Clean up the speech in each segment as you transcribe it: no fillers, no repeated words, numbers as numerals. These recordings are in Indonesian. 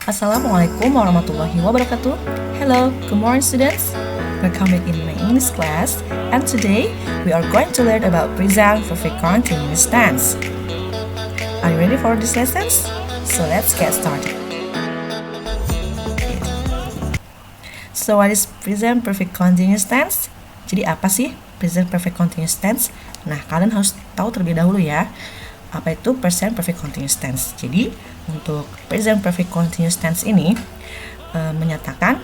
Assalamualaikum warahmatullahi wabarakatuh. Hello, good morning students. Welcome back in my English class. And today we are going to learn about present perfect continuous tense. Are you ready for these lessons? So let's get started. So what is present perfect continuous tense? Jadi apa sih present perfect continuous tense? Nah, kalian harus tahu terlebih dahulu ya, apa itu present perfect continuous tense. Jadi untuk present perfect continuous tense ini menyatakan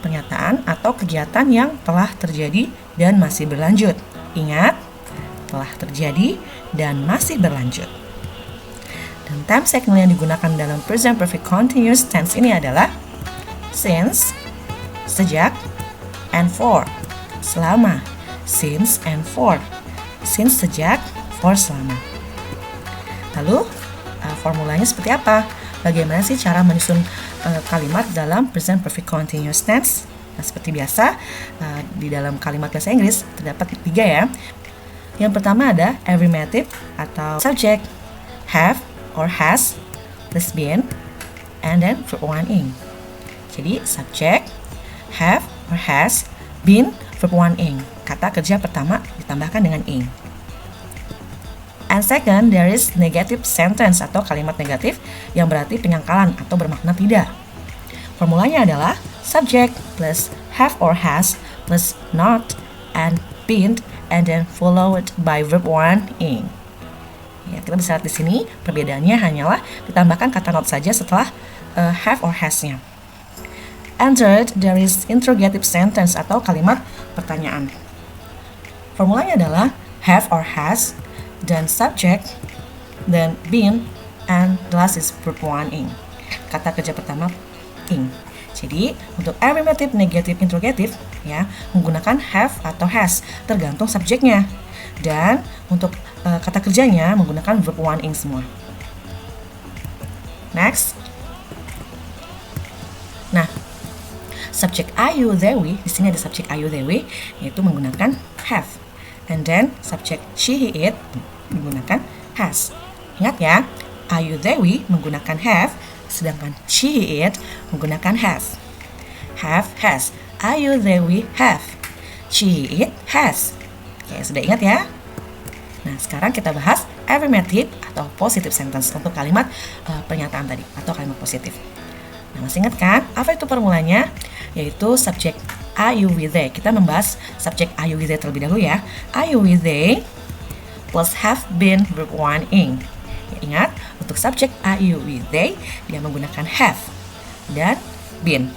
pernyataan atau kegiatan yang telah terjadi dan masih berlanjut. Ingat, telah terjadi dan masih berlanjut. Dan time signal yang digunakan dalam present perfect continuous tense ini adalah since, sejak, and for, selama. Since and for, since, sejak, for, selama. Lalu formulanya seperti apa? Bagaimana sih cara menyusun kalimat dalam present perfect continuous tense? Nah, seperti biasa di dalam kalimat bahasa Inggris terdapat 3 ya. Yang pertama ada affirmative atau subject, have or has plus been, and then verb 1 ing. Jadi subject, have or has, been, verb 1 ing. Kata kerja pertama ditambahkan dengan ing. And second, there is negative sentence atau kalimat negatif yang berarti penyangkalan atau bermakna tidak. Formulanya adalah subject plus have or has plus not and been and then followed by verb 1 ing. Ya, kita bisa lihat di sini perbedaannya hanyalah ditambahkan kata not saja setelah have or has-nya. And third, there is interrogative sentence atau kalimat pertanyaan. Formulanya adalah have or has, dan subject, dan been, and the last is verb 1 ing. Kata kerja pertama ing. Jadi untuk affirmative, negative, interrogative ya menggunakan have atau has tergantung subjeknya. Dan untuk kata kerjanya menggunakan verb 1 ing semua. Next. Nah, subjek are you, they, we, di sini ada subjek are you, they, we, yaitu menggunakan have. And then subjek she, he, it menggunakan has. Ingat ya, are you, they, we menggunakan have, sedangkan she, he, it menggunakan has. Have, has. Are you, they, we have. She, he, it has. Oke, sudah ingat ya? Nah, sekarang kita bahas affirmative atau positive sentence untuk kalimat pernyataan tadi atau kalimat positif. Nah, masih ingat kan? Apa itu formulanya? Yaitu subjek are you with they. Kita membahas subjek are you with they terlebih dahulu ya. Are you with they plus have been verb 1 ing. Ya, ingat, untuk subjek are you with they dia menggunakan have dan been.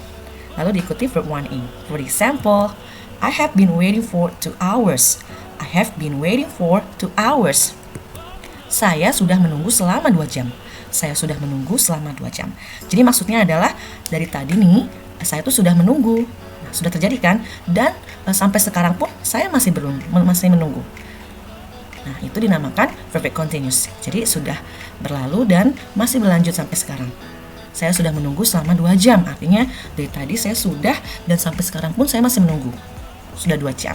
Lalu diikuti verb 1 ing. For example, I have been waiting for 2 hours. I have been waiting for 2 hours. Saya sudah menunggu selama 2 jam. Saya sudah menunggu selama 2 jam. Jadi maksudnya adalah dari tadi nih saya tuh sudah menunggu. Nah, sudah terjadi kan? Dan sampai sekarang pun saya masih menunggu. Nah, itu dinamakan perfect continuous. Jadi sudah berlalu dan masih berlanjut sampai sekarang. Saya sudah menunggu selama 2 jam. Artinya dari tadi saya sudah dan sampai sekarang pun saya masih menunggu. Sudah 2 jam.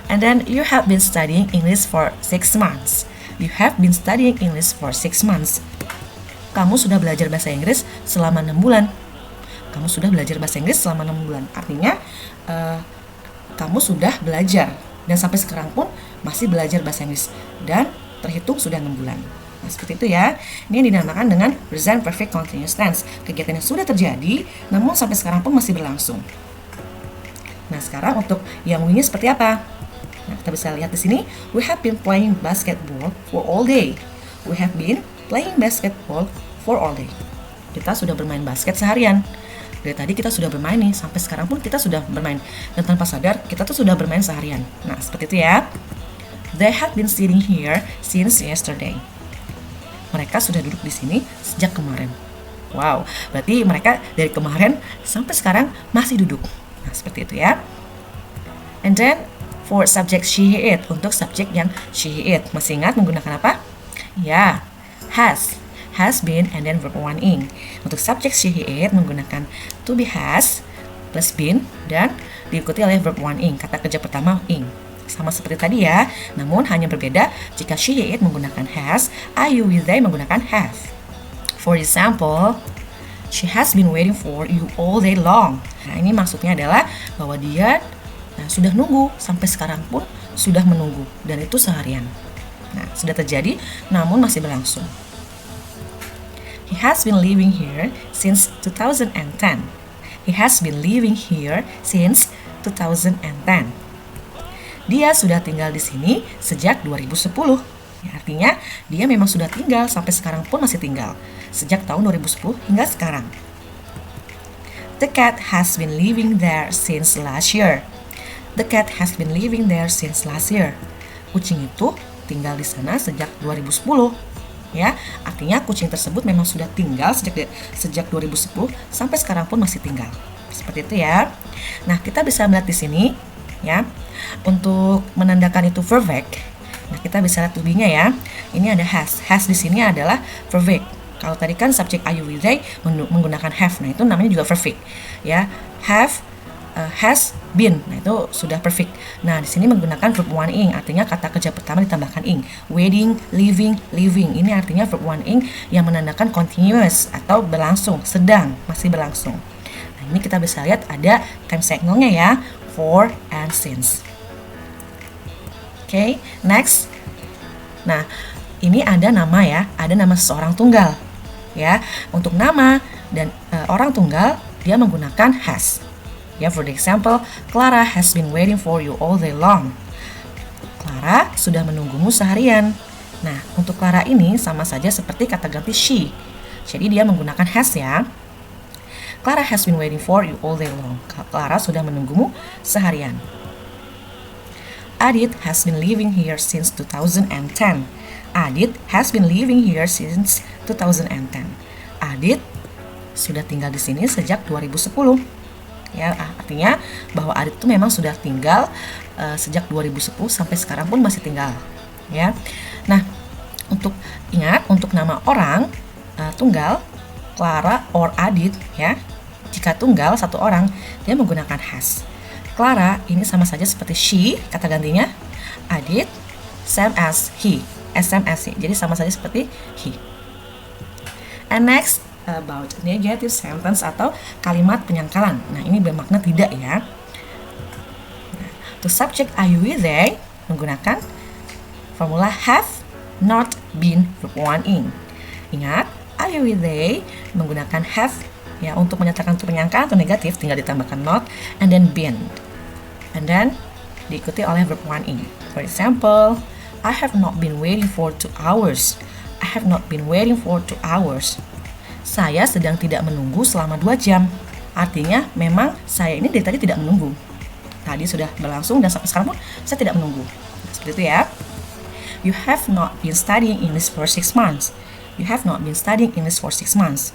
And then you have been studying English for 6 months. You have been studying English for 6 months. Kamu sudah belajar bahasa Inggris selama 6 bulan. Kamu sudah belajar bahasa Inggris selama 6 bulan. Artinya kamu sudah belajar dan sampai sekarang pun masih belajar bahasa Inggris dan terhitung sudah 6 bulan. Nah, seperti itu ya. Ini yang dinamakan dengan present perfect continuous tense. Kegiatan yang sudah terjadi namun sampai sekarang pun masih berlangsung. Nah, sekarang untuk yang we-nya seperti apa? Nah, kita bisa lihat di sini, we have been playing basketball for all day. We have been playing basketball for all day. Kita sudah bermain basket seharian. Dari tadi kita sudah bermain nih, sampai sekarang pun kita sudah bermain. Dan tanpa sadar, kita tuh sudah bermain seharian. Nah, seperti itu ya. They have been sitting here since yesterday. Mereka sudah duduk di sini sejak kemarin. Wow, berarti mereka dari kemarin sampai sekarang masih duduk. Nah, seperti itu ya. And then, for subject she, he, it. Untuk subjek yang she, he, it. Masih ingat menggunakan apa? Ya, has. Has been and then verb 1 ing. Untuk subjek she, he, it menggunakan to be has plus been dan diikuti oleh verb 1 ing. Kata kerja pertama ing. Sama seperti tadi ya, namun hanya berbeda jika she, he, it menggunakan has, I, you, we, they menggunakan have. For example, She has been waiting for you all day long. Nah, ini maksudnya adalah bahwa dia sudah nunggu, sampai sekarang pun sudah menunggu, dan itu seharian. Nah, sudah terjadi, namun masih berlangsung. He has been living here since 2010. He has been living here since 2010. Dia sudah tinggal di sini sejak 2010. Ya, artinya dia memang sudah tinggal, sampai sekarang pun masih tinggal, sejak tahun 2010 hingga sekarang. The cat has been living there since last year. The cat has been living there since last year. Kucing itu tinggal di sana sejak 2010. Ya, artinya kucing tersebut memang sudah tinggal sejak 2010 sampai sekarang pun masih tinggal. Seperti itu ya. Nah, kita bisa melihat di sini ya. Untuk menandakan itu verb. Nah, kita bisa lihat to be-nya ya. Ini ada has. Has di sini adalah verb. Kalau tadi kan subjek are you with they menggunakan have. Nah, itu namanya juga perfect. Ya, have, has been. Nah, itu sudah perfect. Nah, di sini menggunakan verb one ing, artinya kata kerja pertama ditambahkan ing. Waiting, living, living. Ini artinya verb one ing yang menandakan continuous atau berlangsung, sedang, masih berlangsung. Nah, ini kita bisa lihat ada time cycle-nya ya, for and since. Oke, next. Nah, ini ada nama ya, ada nama seseorang tunggal. Ya, untuk nama dan orang tunggal dia menggunakan has. Ya, for the example, Clara has been waiting for you all day long. Clara sudah menunggumu seharian. Nah, untuk Clara ini sama saja seperti kata ganti she. Jadi dia menggunakan has ya. Clara has been waiting for you all day long. Clara sudah menunggumu seharian. Adit has been living here since 2010. Adit has been living here since 2010. Adit sudah tinggal di sini sejak 2010. Ya, artinya bahwa Adit itu memang sudah tinggal sejak 2010 sampai sekarang pun masih tinggal. Ya. Nah, untuk nama orang tunggal Clara or Adit ya. Jika tunggal satu orang, dia menggunakan has. Clara ini sama saja seperti she, kata gantinya. Adit, same as he, same as he. Jadi sama saja seperti he. And next, about negative sentence atau kalimat penyangkalan. Nah, ini bermakna tidak ya. Nah, to subject are you with they menggunakan formula have, not, been, verb one ing. Ingat, are you with they menggunakan have. Ya, untuk menyatakan itu penyangkalan atau negatif tinggal ditambahkan not and then been. And then diikuti oleh verb one ing. For example, I have not been waiting for 2 hours. I have not been waiting for 2 hours. Saya sedang tidak menunggu selama 2 jam. Artinya memang saya ini dari tadi tidak menunggu. Tadi sudah berlangsung dan sampai sekarang pun saya tidak menunggu. Nah, seperti itu ya. You have not been studying English for 6 months. You have not been studying English for 6 months.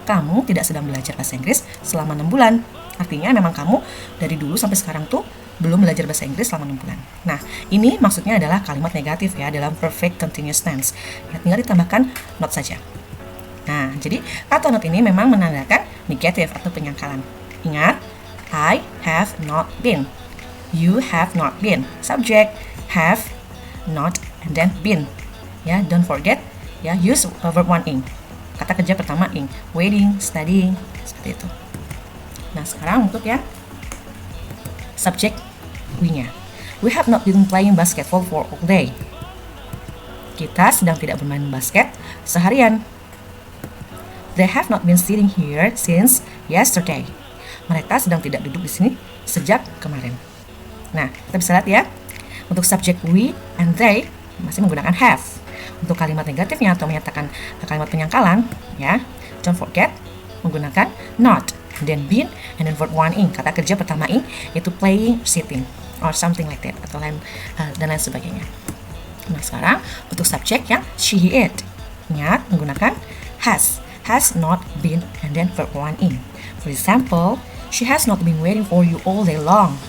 Kamu tidak sedang belajar bahasa Inggris selama 6 bulan. Artinya memang kamu dari dulu sampai sekarang tuh belum belajar bahasa Inggris selama 6 bulan. Nah, ini maksudnya adalah kalimat negatif ya dalam perfect continuous tense. Ya, tinggal ditambahkan not saja. Nah, jadi kata not ini memang menandakan negatif atau penyangkalan. Ingat, I have not been. You have not been. Subject, have, not, and then been. Ya, don't forget ya, use verb one ing. Kata kerja pertama ing, waiting, studying, seperti itu. Nah, sekarang untuk yang subjek we-nya. We have not been playing basketball for all day. Kita sedang tidak bermain basket seharian. They have not been sitting here since yesterday. Mereka sedang tidak duduk di sini sejak kemarin. Nah, kita bisa lihat ya. Untuk subjek we and they masih menggunakan have. Untuk kalimat negatifnya atau menyatakan kalimat penyangkalan, ya, don't forget menggunakan not, and then been, and then verb one ing. Kata kerja pertama ing yaitu playing, sitting, or something like that, atau lain dan lain sebagainya. Nah, sekarang untuk subjek yang she, he, it, ingat menggunakan has not been, and then verb one ing. For example, she has not been waiting for you all day long.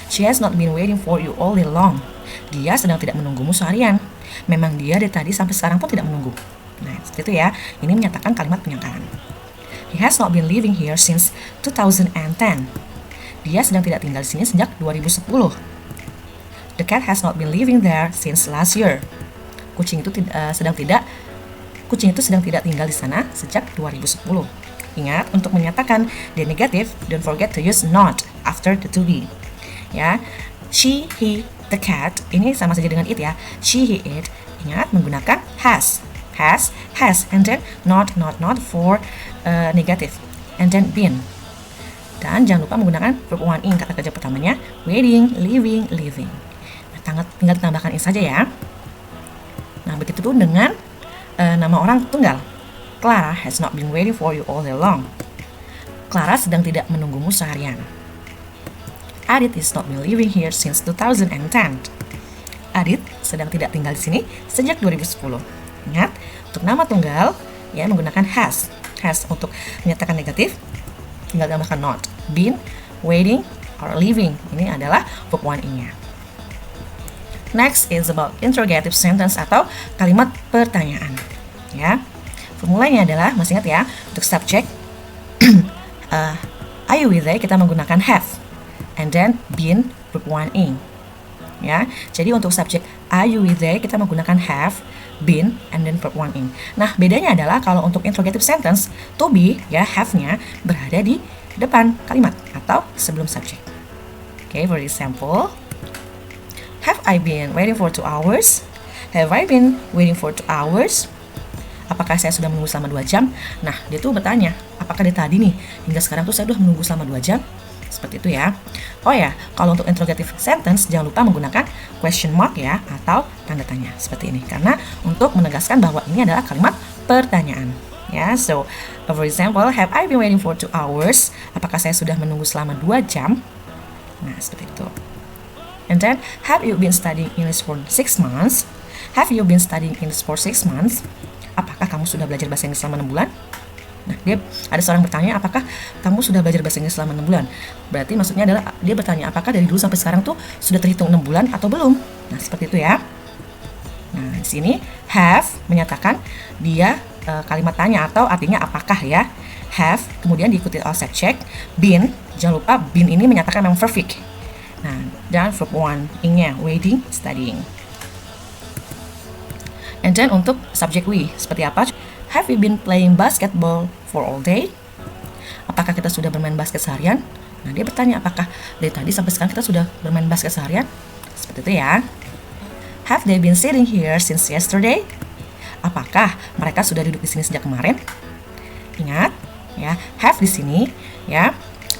She has not been waiting for you all day long. Dia sedang tidak menunggumu seharian. Memang dia dari tadi sampai sekarang pun tidak menunggu. Nah, seperti itu ya. Ini menyatakan kalimat penyangkalan. He has not been living here since 2010. Dia sedang tidak tinggal di sini sejak 2010. The cat has not been living there since last year. Kucing itu sedang tidak tinggal di sana sejak 2010. Ingat, untuk menyatakan the negative, don't forget to use not after the to be. Ya, she, he, the cat, ini sama saja dengan it ya. She, he, it. Ingat, menggunakan has, and then not for negative, and then been. Dan jangan lupa menggunakan verb one in, kata kerja pertamanya waiting, living. Nah, tinggal ditambahkan in saja ya. Nah, begitu pun dengan nama orang tunggal. Clara has not been waiting for you all day long. Clara sedang tidak menunggumu seharian. Adit is not been living here since 2010. Adit sedang tidak tinggal di sini sejak 2010. Ingat, untuk nama tunggal ya menggunakan has. Has untuk menyatakan negatif, tinggal tambahkan not. Been, waiting, or living. Ini adalah verb one in-nya. Next is about interrogative sentence atau kalimat pertanyaan. Ya. Formulanya adalah, masih ingat ya, untuk subject are you with they kita menggunakan have, and then been verb one in. Ya, jadi untuk subjek are you with they kita menggunakan have, been, and then verb one in. Nah, bedanya adalah kalau untuk interrogative sentence, to be ya have-nya berada di depan kalimat atau sebelum subjek. Okay, for example, have I been waiting for 2 hours? Have I been waiting for 2 hours? Apakah saya sudah menunggu selama 2 jam? Nah, dia tuh bertanya, apakah dari tadi nih hingga sekarang tuh saya sudah menunggu selama 2 jam? Seperti itu ya. Oh ya, kalau untuk interrogative sentence jangan lupa menggunakan question mark ya atau tanda tanya seperti ini karena untuk menegaskan bahwa ini adalah kalimat pertanyaan. Ya, so for example, have I been waiting for 2 hours? Apakah saya sudah menunggu selama 2 jam? Nah, seperti itu. And then, have you been studying English for 6 months? Have you been studying English for 6 months? Apakah kamu sudah belajar bahasa Inggris selama 6 bulan? Nah, dia ada seorang bertanya, apakah kamu sudah belajar bahasa Inggris selama 6 bulan? Berarti maksudnya adalah dia bertanya, apakah dari dulu sampai sekarang tuh sudah terhitung 6 bulan atau belum? Nah, seperti itu ya. Nah, di sini have menyatakan dia kalimat tanya atau artinya apakah ya. Have, kemudian diikuti oleh subject. Been, jangan lupa been ini menyatakan memang perfect. Nah, dan verb one in-nya waiting, studying. And then untuk subject we, seperti apa? Have you been playing basketball for all day? Apakah kita sudah bermain basket seharian? Nah, dia bertanya apakah dari tadi sampai sekarang kita sudah bermain basket seharian? Seperti itu ya. Have they been sitting here since yesterday? Apakah mereka sudah duduk di sini sejak kemarin? Ingat, ya, have di sini ya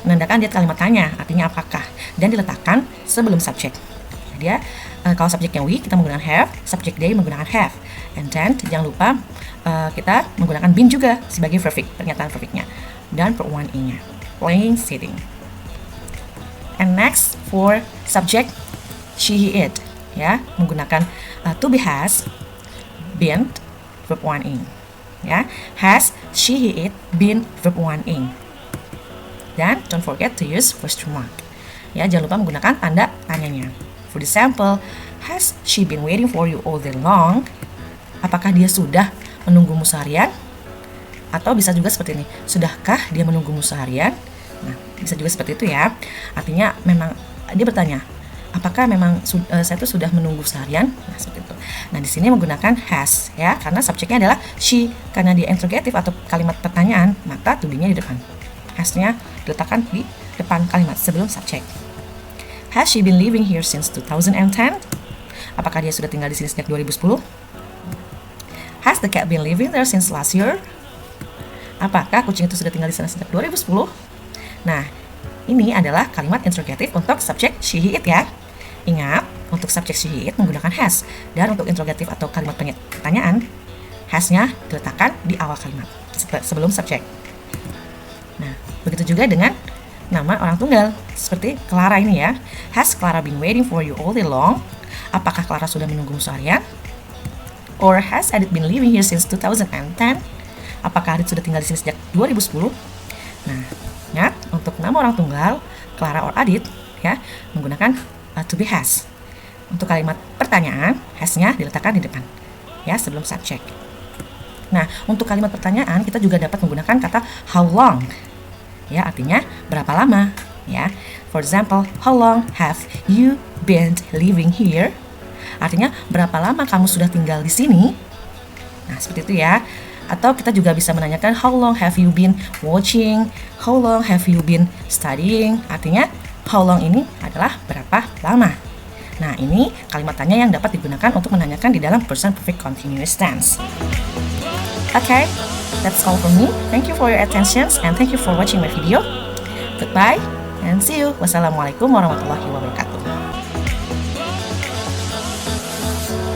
menandakan dia kalimat tanya, artinya apakah, dan diletakkan sebelum subjek. Dia kalau subjeknya we kita menggunakan have, subjek they menggunakan have, and then jangan lupa kita menggunakan been juga sebagai verb, pernyataan verbnya, dan verb one in-nya playing, sitting. And next for subject she, he, it ya menggunakan to be has, been, verb one in ya, has, she, he, it, been, verb one in. Dan don't forget to use question mark. Ya, jangan lupa menggunakan tanda tanyanya. For example, has she been waiting for you all day long? Apakah dia sudah menunggumu seharian? Atau bisa juga seperti ini, sudahkah dia menunggumu seharian? Nah, bisa juga seperti itu ya. Artinya memang dia bertanya, apakah memang saya itu sudah menunggu seharian? Nah, seperti itu. Nah, di sini menggunakan has ya, karena subjeknya adalah she, karena dia interrogative atau kalimat pertanyaan, maka to be-nya di depan. Has-nya diletakkan di depan kalimat sebelum subjek. Has she been living here since 2010? Apakah dia sudah tinggal di sini sejak 2010? Has the cat been living there since last year? Apakah kucing itu sudah tinggal di sana sejak 2010? Nah, ini adalah kalimat interrogatif untuk subjek she, he, it ya. Ingat, untuk subjek she, he, it menggunakan has. Dan untuk interrogatif atau kalimat pertanyaan, has-nya diletakkan di awal kalimat sebelum subjek. Nah, begitu juga dengan nama orang tunggal seperti Clara ini ya. Has Clara been waiting for you all day long? Apakah Clara sudah menunggumu seharian? Or has Adit been living here since 2010? Apakah Adit sudah tinggal di sini sejak 2010? Nah, ingat untuk nama orang tunggal Clara or Adit ya menggunakan to be has. Untuk kalimat pertanyaan, has-nya diletakkan di depan ya sebelum subject. Nah, untuk kalimat pertanyaan kita juga dapat menggunakan kata how long. Ya, artinya berapa lama ya. For example, how long have you been living here? Artinya berapa lama kamu sudah tinggal di sini? Nah, seperti itu ya. Atau kita juga bisa menanyakan how long have you been watching, how long have you been studying. Artinya how long ini adalah berapa lama. Nah, ini kalimat tanya yang dapat digunakan untuk menanyakan di dalam present perfect continuous tense. Okay, that's all from me. Thank you for your attention and thank you for watching my video. Goodbye and see you. Wassalamualaikum warahmatullahi wabarakatuh.